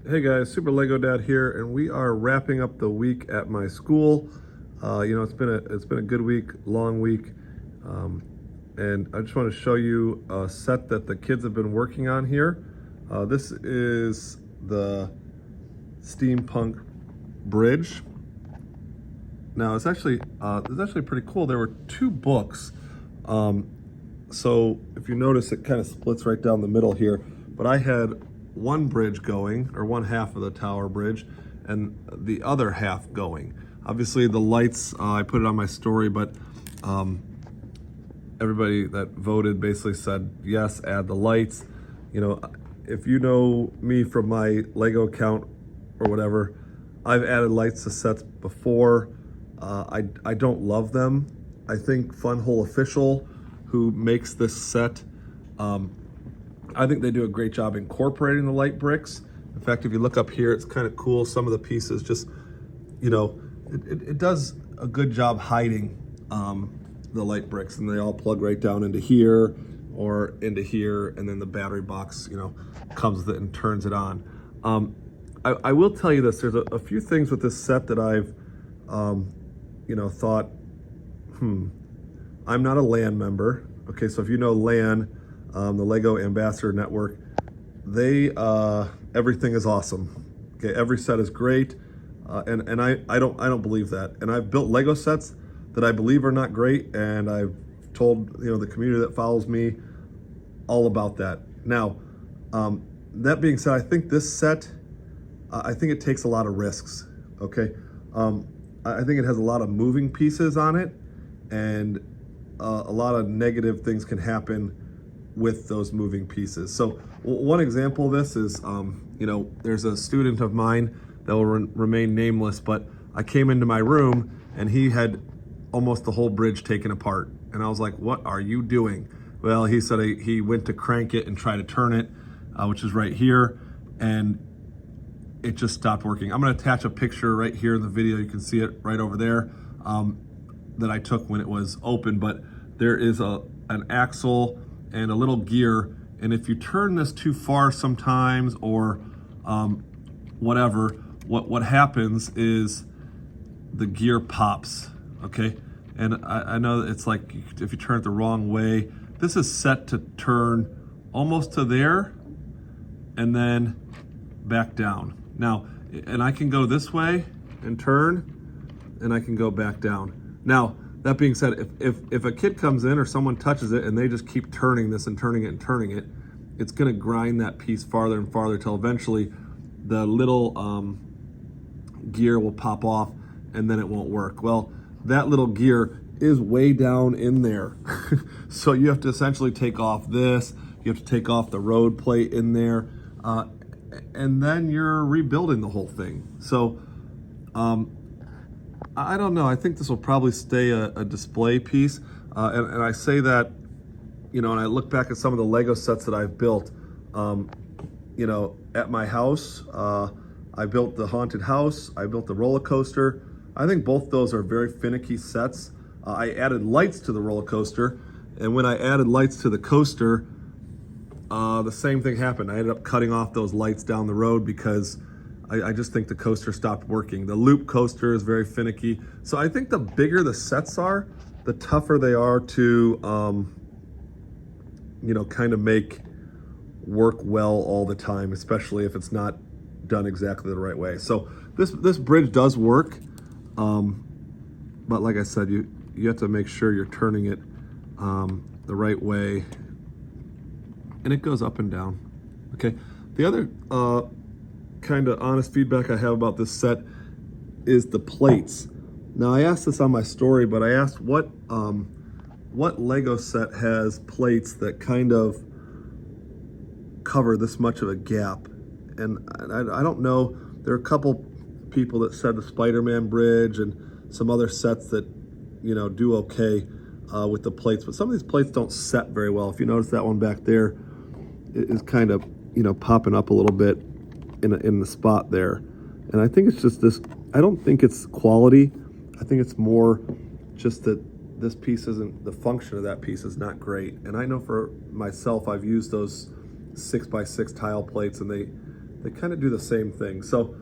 Hey guys, Super Lego Dad here, and we are wrapping up the week at my school. It's been a good week, long week, and I just want to show you a set that the kids have been working on here. This is the steampunk bridge. Now it's actually pretty cool. There were two books, so if you notice, it kind of splits right down the middle here. But I had one bridge going, or one half of the tower bridge, and the other half going. Obviously, the lights, I put it on my story, but everybody that voted basically said, yes, add the lights. You know, if you know me from my Lego account or whatever, I've added lights to sets before. I don't love them. I think Fun Hole Official, who makes this set, I think they do a great job incorporating the light bricks. In fact, if you look up here, it's kind of cool. Some of the pieces just, it does a good job hiding the light bricks, and they all plug right down into here or into here, and then the battery box, comes with it and turns it on. I will tell you this, there's a few things with this set that I've, thought, I'm not a LAN member. Okay, so if you know LAN, the Lego Ambassador Network, everything is awesome. Okay, every set is great, and I don't believe that. And I've built Lego sets that I believe are not great, and I've told the community that follows me all about that. Now, that being said, I think this set, I think it takes a lot of risks. Okay, I think it has a lot of moving pieces on it, and a lot of negative things can happen with those moving pieces. So one example of this is, there's a student of mine that will remain nameless, but I came into my room and he had almost the whole bridge taken apart. And I was like, what are you doing? Well, he said he went to crank it and try to turn it, which is right here, and it just stopped working. I'm gonna attach a picture right here in the video. You can see it right over there, that I took when it was open, but there is an axle and a little gear, and if you turn this too far sometimes, or whatever, what happens is the gear pops. Okay, and I know it's like if you turn it the wrong way, this is set to turn almost to there and then back down. Now, and I can go this way and turn, and I can go back down. Now, that being said, if a kid comes in or someone touches it and they just keep turning this and turning it and turning it, it's gonna grind that piece farther and farther till eventually the little gear will pop off and then it won't work. Well, that little gear is way down in there. So you have to essentially take off this, you have to take off the road plate in there, and then you're rebuilding the whole thing. So, I don't know. I think this will probably stay a display piece. And I say that, and I look back at some of the Lego sets that I've built, at my house. I built the haunted house. I built the roller coaster. I think both those are very finicky sets. I added lights to the roller coaster. And when I added lights to the coaster, the same thing happened. I ended up cutting off those lights down the road because I just think the coaster stopped working. The loop coaster is very finicky. So I think the bigger the sets are, the tougher they are to, kind of make work well all the time, especially if it's not done exactly the right way. So this bridge does work, but like I said, you have to make sure you're turning it the right way, and it goes up and down. Okay. The other kind of honest feedback I have about this set is the plates. Now, I asked this on my story, but I asked what Lego set has plates that kind of cover this much of a gap. And I don't know. There are a couple people that said the Spider-Man bridge and some other sets that do okay with the plates, but some of these plates don't set very well. If you notice, that one back there is kind of popping up a little bit in the spot there. And I think it's just this, I don't think it's quality. I think it's more just that this piece isn't, the function of that piece is not great. And I know for myself, I've used those 6x6 tile plates, and they kind of do the same thing. So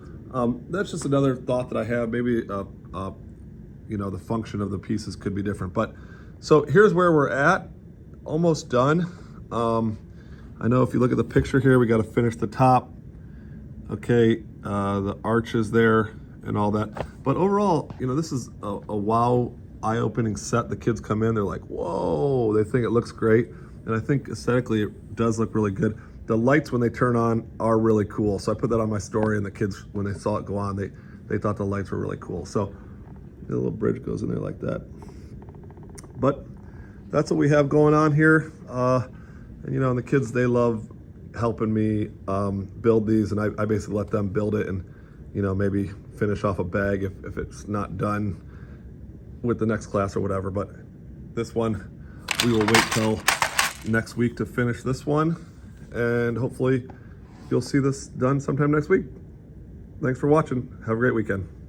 that's just another thought that I have. Maybe you know, the function of the pieces could be different. But so here's where we're at, almost done. I know if you look at the picture here, we got to finish the top. Okay, the arches there and all that. But overall, you know, this is a wow, eye-opening set. The kids come in, they're like, whoa, they think it looks great. And I think aesthetically it does look really good. The lights, when they turn on, are really cool. So I put that on my story, and the kids, when they saw it go on, they thought the lights were really cool. So the little bridge goes in there like that. But that's what we have going on here. And you know, and the kids, they love helping me build these, and I basically let them build it, and you know, maybe finish off a bag if it's not done with the next class or whatever. But this one, we will wait till next week to finish this one, and hopefully you'll see this done sometime next week. Thanks for watching. Have a great weekend.